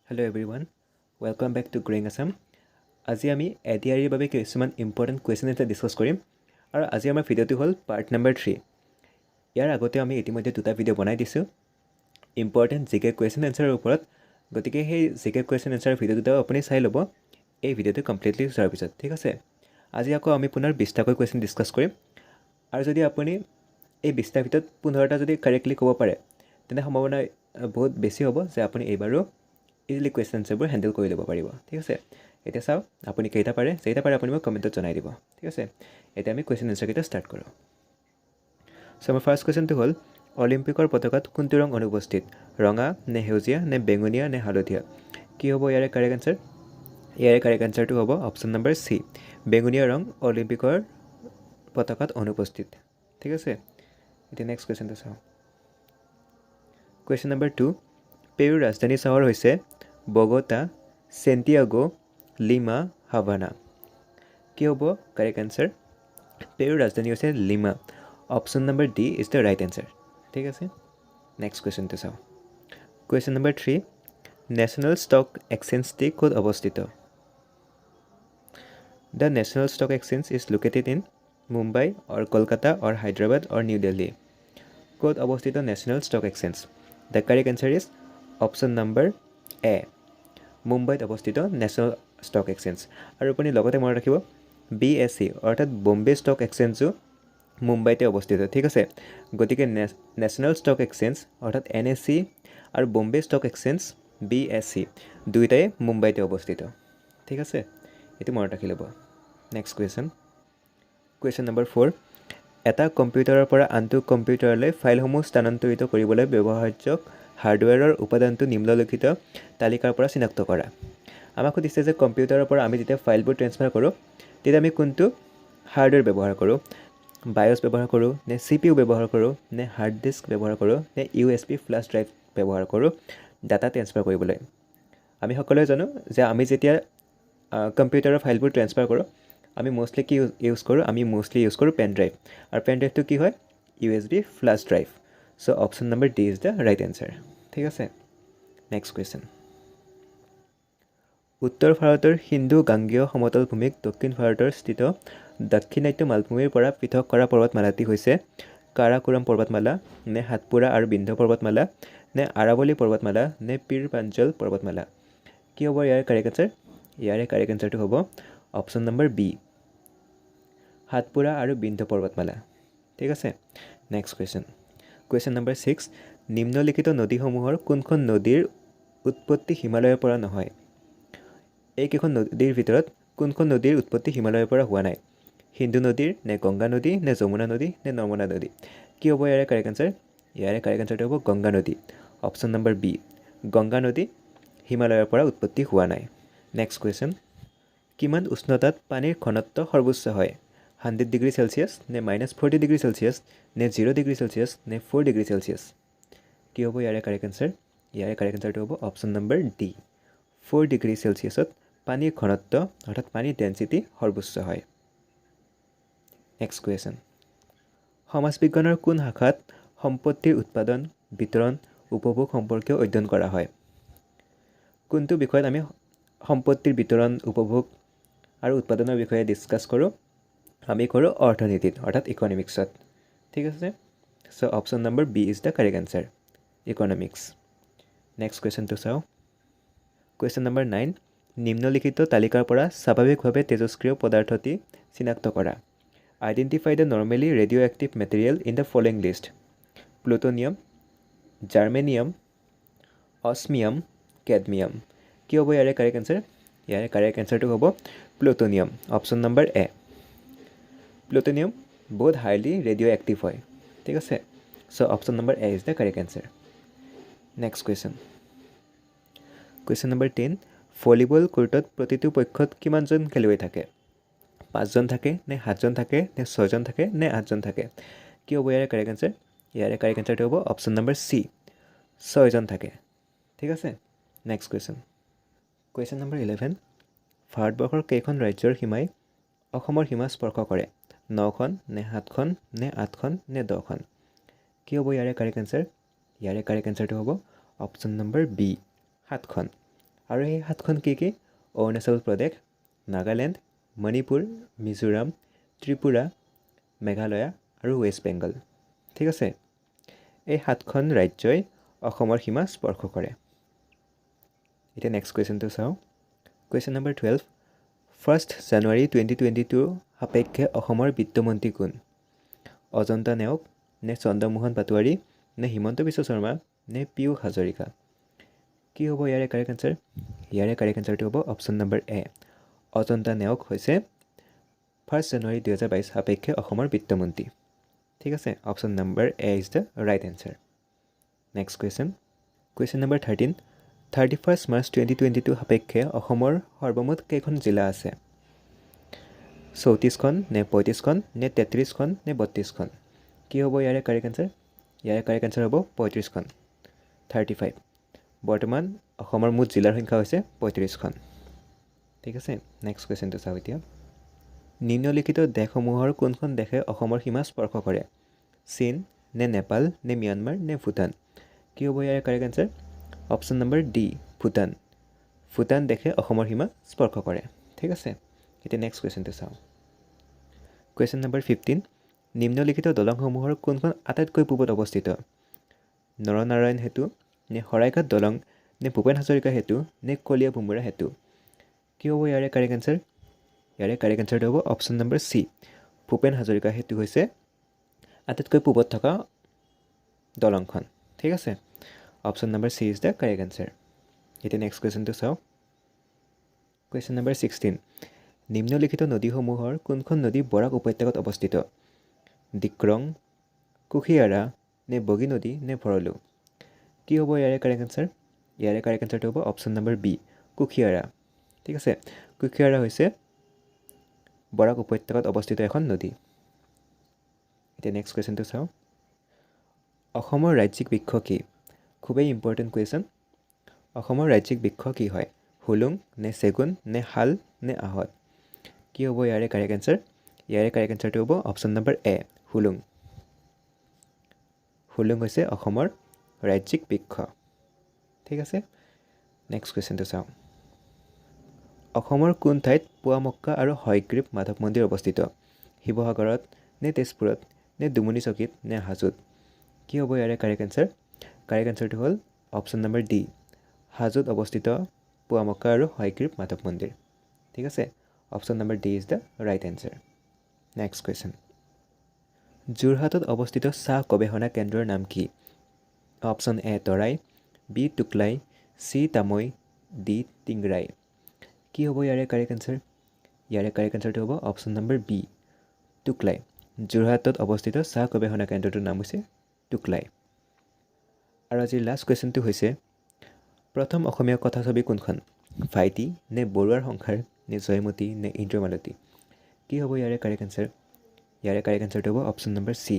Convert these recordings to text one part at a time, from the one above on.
Hello everyone, welcome back to Growing Assam. আজি আমি এডিআৰিৰ বাবে কিছুমান ইম্পৰ্টেণ্ট কুৱেশ্যন এটা ডিছকাছ কৰিম আৰু আজি আমাৰ ভিডিঅ'টো হ'ল পাৰ্ট নম্বৰ 3। ইয়াৰ আগতে আমি ইতিমধ্যে দুটা ভিডিঅ' বনাই দিছোঁ ইম্পৰ্টেণ্ট জিকে কুৱেশ্যন এনচাৰৰ ওপৰত। গতিকে সেই জিকে কুৱেশ্যন এনচাৰৰ ভিডিঅ' দুটাও আপুনি চাই ল'ব এই ভিডিঅ'টো কমপ্লিটলি চোৱাৰ পিছত, ঠিক আছে। আজি আকৌ আমি পুনৰ 20টাকৈ কুৱেশ্যন ডিছকাছ কৰিম আৰু যদি আপুনি এই 20টাৰ ভিতৰত 15টা যদি কাৰেক্টলি ক'ব পাৰে তেনে সম্ভাৱনা বহুত বেছি হ'ব যে আপুনি এইবাৰো ইজিলি কুৱেশ্যন এনচাৰবোৰ হেণ্ডেল কৰি ল'ব পাৰিব, ঠিক আছে। এতিয়া চাওক আপুনি যেইটা পাৰে আপুনি মোক কমেণ্টত জনাই দিব, ঠিক আছে। এতিয়া আমি কুৱেশ্যন এনচাৰকেইটা ষ্টাৰ্ট কৰোঁ। চ' আমাৰ ফাৰ্ষ্ট কুৱেশ্যনটো হ'ল অলিম্পিকৰ পতাকাত কোনটো ৰং অনুপস্থিত? ৰঙা নে সেউজীয়া নে বেঙুনীয়া নে হালধীয়া? কি হ'ব ইয়াৰে কাৰেক্ট এনচাৰ? ইয়াৰে কাৰেক্ট এনচাৰটো হ'ব অপশ্যন নম্বৰ চি, বেঙুনীয়া ৰং অলিম্পিকৰ পতাকাত অনুপস্থিত, ঠিক আছে। এতিয়া নেক্সট কুৱেশ্যনটো চাওঁ। কুৱেশ্যন নম্বৰ 2, পেৰুৰ ৰাজধানী চহৰ হৈছে বগোটা, চেণ্টিয়াগো, লিমা, হাভানা। কি হ'ব কাৰেক্ট এনচাৰ? পেৰুৰ ৰাজধানী হৈছে Lima. Option number D is the right answer, ঠিক আছে। নেক্সট কুৱেশ্যনটো চাওঁ। কুৱেশ্যন নম্বৰ 3, নেশ্যনেল ষ্টক এক্সচেঞ্জটি ক'ত অৱস্থিত? The national stock exchange is located in Mumbai or Kolkata or Hyderabad or New Delhi. ক'ত অৱস্থিত national stock exchange? The correct answer is option number A, মুম্বাইত অৱস্থিত নেশ্যনেল ষ্টক এক্সচেঞ্জ। আৰু আপুনি লগতে মনত ৰাখিব BSE অৰ্থাৎ বম্বে ষ্টক এক্সচেঞ্জো মুম্বাইতে অৱস্থিত, ঠিক আছে। গতিকে নেশ্যনেল ষ্টক এক্সচেঞ্জ অৰ্থাৎ NSE আৰু বম্বে ষ্টক এক্সচেঞ্জ BSE দুয়োটাই মুম্বাইতে অৱস্থিত, ঠিক আছে। এইটো মনত ৰাখি ল'ব। নেক্সট কুৱেশ্যন নম্বৰ 4, এটা কম্পিউটাৰৰ পৰা আনটো কম্পিউটাৰলৈ ফাইলসমূহ স্থানান্তৰিত কৰিবলৈ ব্যৱহাৰ্য হাৰ্ডৱেৰৰ উপাদানটো নিম্নলিখিত তালিকাৰ পৰা চিনাক্ত কৰা। আমাক সুধিছে যে কম্পিউটাৰৰ পৰা আমি যেতিয়া ফাইলবোৰ ট্ৰেন্সফাৰ কৰোঁ তেতিয়া আমি কোনটো হাৰ্ডৱেৰ ব্যৱহাৰ কৰোঁ? বায়'ছ ব্যৱহাৰ কৰোঁ নে CPU ব্যৱহাৰ কৰোঁ নে হাৰ্ড ডিস্ক ব্যৱহাৰ কৰোঁ নে USB ফ্লাছ ড্ৰাইভ ব্যৱহাৰ কৰোঁ ডাটা ট্ৰেন্সফাৰ কৰিবলৈ? আমি সকলোৱে জানো যে আমি যেতিয়া কম্পিউটাৰৰ ফাইলবোৰ ট্ৰেন্সফাৰ কৰোঁ আমি মষ্টলি কি ইউজ কৰোঁ? আমি মষ্টলি ইউজ কৰোঁ পেন ড্ৰাইভ। আৰু পেন ড্ৰাইভটো কি হয়? USB flash drive. So' option number D is the right answer, ঠিক আছে। Next question. উত্তৰ ভাৰতৰ সিন্ধু গাঙ্গেয় সমতল ভূমিক দক্ষিণ ভাৰতৰ স্থিত দাক্ষিণাত্য মালভূমিৰ পৰা পৃথক কৰা পৰ্বতমালাটি হৈছে কাৰাকোৰাম পৰ্বতমালা নে সাতপুৰা আৰু বিন্ধ্য পৰ্বতমালা নে আৰাৱলী পৰ্বতমালা নে পীৰ পাঞ্জল পৰ্বতমালা? কি হ'ব ইয়াৰে কাৰেক্ট এনচাৰ? ইয়াৰে কাৰেক্ট এনচাৰটো হ'ব অপশ্যন নম্বৰ বি, সাতপুৰা আৰু বিন্ধ্য পৰ্বতমালা, ঠিক আছে। নেক্সট কুৱেশ্যন নম্বৰ 6, নিম্নলিখিত নদীসমূহৰ কোনখন নদীৰ উৎপত্তি হিমালয়ৰ পৰা নহয়? এইকেইখন নদীৰ ভিতৰত কোনখন নদীৰ উৎপত্তি হিমালয়ৰ পৰা হোৱা নাই? সিন্ধু নদীৰ নে গংগা নদী নে যমুনা নদী নে নৰ্মদা নদী? কি হ'ব ইয়াৰে কাৰেক্ট এনচাৰ? ইয়াৰে কাৰেক্ট এনচাৰটো হ'ব গংগা নদী। অপশ্যন নম্বৰ বি, গংগা নদী হিমালয়ৰ পৰা উৎপত্তি হোৱা নাই। নেক্সট কুৱেশ্যন, কিমান উষ্ণতাত পানীৰ ঘনত্ব সৰ্বোচ্চ হয়? 100 ডিগ্ৰী চেলচিয়াছ নে -40 ডিগ্ৰী চেলচিয়াছ নে 0 ডিগ্ৰী চেলচিয়াছ নে 4 ডিগ্ৰী চেলচিয়াছ? কি হ'ব ইয়াৰে কাৰেক্ট এনচাৰ? ইয়াৰে কাৰেক্ট এনচাৰটো হ'ব অপশ্যন নম্বৰ ডি, 4 ডিগ্ৰী চেলচিয়াছত পানীৰ ঘনত্ব অৰ্থাৎ পানীৰ ডেঞ্চিটি সৰ্বোচ্চ হয়। নেক্সট কুৱেশ্যন, সমাজ বিজ্ঞানৰ কোন শাখাত সম্পত্তিৰ উৎপাদন, বিতৰণ, উপভোগ সম্পৰ্কীয় অধ্যয়ন কৰা হয়? কোনটো বিষয়ত আমি সম্পত্তিৰ বিতৰণ, উপভোগ আৰু উৎপাদনৰ বিষয়ে ডিছকাছ কৰোঁ? আমি কৰোঁ অৰ্থনীতিত অৰ্থাৎ ইকনমিক্সত, ঠিক আছে। So' option number B is the correct answer, economics. Next কুৱেশ্যনটো চাওঁ। কুৱেশ্যন নম্বৰ 9, নিম্নলিখিত তালিকাৰ পৰা স্বাভাৱিকভাৱে তেজস্ক্ৰিয় পদাৰ্থটি চিনাক্ত কৰা। Identify the normally radioactive material in the following list. Plutonium, germanium, osmium, cadmium. কি হ'ব ইয়াৰে কাৰেক্ট এনচাৰ? ইয়াৰে কাৰেক্ট এনচাৰটো হ'ব plutonium, option number A. Plutonium বহুত হাইলি ৰেডিঅ' এক্টিভ হয়, ঠিক আছে। So' option number A is the correct answer. Next question number 10, volleyball কোৰ্টত প্ৰতিটো পক্ষত কিমানজন খেলুৱৈ থাকে? 5জন থাকে নে 7জন থাকে নে 6জন থাকে নে 8জন থাকে? কি হ'ব ইয়াৰে কাৰেক্ট এনচাৰ? ইয়াৰে কাৰেক্ট এনচাৰটো হ'ব অপশ্যন নম্বৰ চি, 6জন থাকে, ঠিক আছে। নেক্সট কুৱেশ্যন নম্বৰ 11, ভাৰতবৰ্ষৰ কেইখন ৰাজ্যৰ সীমাই অসমৰ সীমা স্পৰ্শ কৰে? 9খন নে 7খন নে 8খন নে 10খন? কি হ'ব ইয়াৰে কাৰেক্ট এনচাৰ? ইয়াৰে কাৰেক্ট এনচাৰটো হ'ব অপশ্যন নম্বৰ বি, 7খন। আৰু এই 7খন কি অৰুণাচল প্ৰদেশ, নাগালেণ্ড, মণিপুৰ, মিজোৰাম, ত্ৰিপুৰা, মেঘালয়া আৰু ৱেষ্ট বেংগল। ঠিক আছে, এই 7খন ৰাজ্যই অসমৰ সীমা স্পৰ্শ কৰে। এতিয়া নেক্সট কুৱেশ্যনটো চাওঁ। কুৱেশ্যন নম্বৰ 12, 1 জানুৱাৰী 2022 সাপেক্ষে অসমৰ বিত্তমন্ত্ৰী কোন? অজন্তা নেওগ, নে চন্দ্ৰমোহন পাটোৱাৰী, নে হিমন্ত বিশ্ব শৰ্মা, নে পীয়ুষ হাজৰিকা? কি হ'ব ইয়াৰে কাৰেক্ট এনচাৰ? ইয়াৰে কাৰেক্ট এনচাৰটো হ'ব অপশ্যন নম্বৰ এ, অজন্তা নেওগ হৈছে 1 জানুৱাৰী 2022 সাপেক্ষে অসমৰ বিত্তমন্ত্ৰী। ঠিক আছে, option number A is the right answer. Next question, question number 13, 31 March 2022 সাপেক্ষে অসমৰ সৰ্বমুঠ কেইখন জিলা আছে? 34খন, নে 35খন, নে 33খন, নে 32খন? কি হ'ব ইয়াৰে কাৰেক্ট এনচাৰ? ইয়াৰে কাৰেক্ট এনচাৰ হ'ব 35খন, 35। বৰ্তমান অসমৰ মুঠ জিলাৰ সংখ্যা হৈছে 35খন। ঠিক আছে, নেক্সট কুৱেশ্যনটো চাওঁ এতিয়া। নিম্নলিখিত দেশসমূহৰ কোনখন দেশে অসমৰ সীমা স্পৰ্শ কৰে? চীন, নে নেপাল, নে ম্যানমাৰ, নে ভূটান? কি হ'ব ইয়াৰে correct answer? Option number D, Bhutan. Bhutan দেশে অসমৰ সীমা স্পৰ্শ কৰে। ঠিক আছে, এতিয়া নেক্সট কুৱেশ্যনটো চাওঁ। কুৱেশ্যন নম্বৰ 15, নিম্নলিখিত দলংসমূহৰ কোনখন আটাইতকৈ পূবত অৱস্থিত? নৰনাৰায়ণ সেতু, নে শৰাইঘাট দলং, নে ভূপেন হাজৰিকা সেতু, নে কলীয়া ভোমোৰা সেতু? কি হ'ব ইয়াৰে কাৰেক্ট এনচাৰ? ইয়াৰে কাৰেক্ট এনচাৰটো হ'ব option number C, Bhupen Hazarika সেতু হৈছে আটাইতকৈ পূবত থকা দলংখন। ঠিক আছে, option number C is the correct answer. এতিয়া নেক্সট কুৱেশ্যনটো চাওঁ। কুৱেশ্যন নম্বৰ 16, নিম্নলিখিত নদীসমূহৰ কোনখন নদী বৰাক উপত্যকাত অৱস্থিত? ডিক্ৰং, কুশিয়াৰা, নে বগী নদী, নে ভৰলু? কি হ'ব ইয়াৰে কাৰেক্ট এনচাৰ? ইয়াৰে কাৰেক্ট এনচাৰটো হ'ব অপশ্যন নম্বৰ বি, কুশিয়াৰা। ঠিক আছে, কুশিয়াৰা হৈছে বৰাক উপত্যকাত অৱস্থিত এখন নদী। এতিয়া নেক্সট কুৱেশ্যনটো চাওঁ। অসমৰ ৰাজ্যিক বৃক্ষ কি? খুবেই ইম্পৰ্টেণ্ট কুৱেশ্যন। অসমৰ ৰাজ্যিক বৃক্ষ কি হয়? হুলুং, নে চেগুন, নে শাল, নে আহঁত? কি হ'ব ইয়াৰে কাৰেক্ট এনচাৰ? ইয়াৰে কাৰেক্ট এনচাৰটো হ'ব অপশ্যন নম্বৰ এ, হুলুং। হুলুং হৈছে অসমৰ ৰাজ্যিক বৃক্ষ। ঠিক আছে, নেক্সট কুৱেশ্যনটো চাওঁ। অসমৰ কোন ঠাইত পুৱামক্কা আৰু হয়গ্ৰীৱ মাধৱ মন্দিৰ অৱস্থিত? শিৱসাগৰত, নে তেজপুৰত, নে ডুমুনিচকীত, নে হাজোত? কি হ'ব ইয়াৰে কাৰেক্ট এনচাৰ? কাৰেক্ট এনচাৰটো হ'ল অপশ্যন নম্বৰ ডি, হাজোত অৱস্থিত পুৱামক্কা আৰু হয়গ্ৰীৱ মাধৱ মন্দিৰ। ঠিক আছে, option number D is the right answer. Next question, যোৰহাটত অৱস্থিত চাহ গৱেষণা কেন্দ্ৰৰ নাম কি? Option A Tarai, B Tuklai, C Tamai, D Tingrai. কি হ'ব ইয়াৰে কাৰেক্ট এনচাৰ? ইয়াৰে কাৰেক্ট এনচাৰটো হ'ব অপশ্যন নম্বৰ বি, টুকলাই। যোৰহাটত অৱস্থিত চাহ গৱেষণা কেন্দ্ৰটোৰ নাম হৈছে টুকলাই। আৰু আজিৰ লাষ্ট কুৱেশ্যনটো হৈছে, প্ৰথম অসমীয়া কথাছবি কোনখন? ভাইটি, নে বৰুৱাৰ সংসাৰ, নে জয়মতী, নে ইন্দ্ৰমালতী? কি হ'ব ইয়াৰে কাৰেক্ট এনচাৰ? ইয়াৰে কাৰেক্ট এনচাৰটো হ'ব অপশ্যন নম্বৰ চি,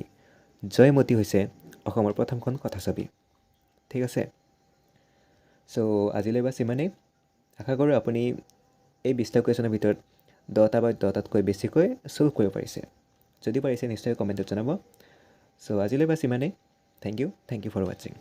জয়মতী হৈছে অসমৰ প্ৰথমখন কথাছবি। ঠিক আছে, চ' আজিলৈ বাছ ইমানেই। আশা কৰোঁ আপুনি এই 20টা কুৱেশ্যনৰ ভিতৰত 10টা বা 10টাতকৈ বেছিকৈ ছল্ভ কৰিব পাৰিছে। যদি পাৰিছে নিশ্চয় কমেণ্টত জনাব। চ' আজিলৈ বাছ ইমানেই। থেংক ইউ ফৰ ৱাচিং।